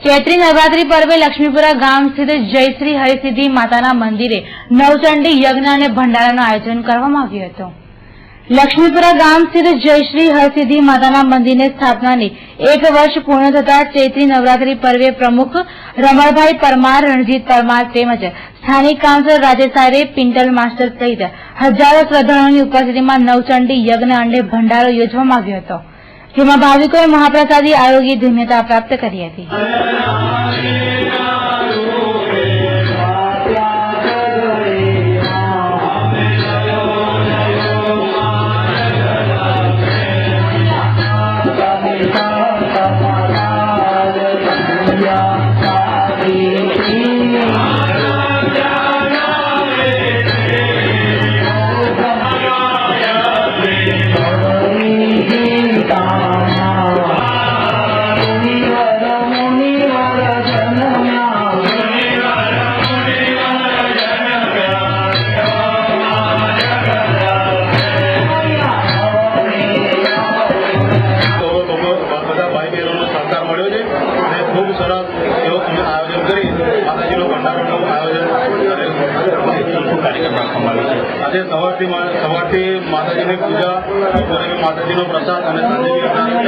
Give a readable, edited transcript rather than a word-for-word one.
चैत्री नवरात्रि पर्वे लक्ष्मीपुरा गाम स्थित जयश्री हरिसिद्धि माताना मंदिरे नवचंडी यज्ञ અને ભંડારાનું આયોજન કરવામાં આવ્યું હતું। लक्ष्मीपुरा गाम स्थित जयश्री हरसिद्धि माताना मंदिर स्थापनाने 1 वर्ष पूर्ण थता चैत्री नवरात्रि पर्वे प्रमुख रमणभाई परमार, रणजीत परमार તેમજ સ્થાનિક કાઉન્સિલર રાજેશ આરે, પિન્ટલ માસ્ટર સહિત હજારો શ્રદ્ધાળુઓની ઉપસ્થિતિમાં નવચંડી યજ્ઞ અને ભંડારો યોજવામાં આવ્યો હતો, જેમાં ભાવિકોએ મહાપ્રસાદી આરોગી ધન્યતા પ્રાપ્ત કરી હતી। આજે સવારથી માતાજીની પૂજા, બપોરે માતાજીનો પ્રસાદ અને સાંજે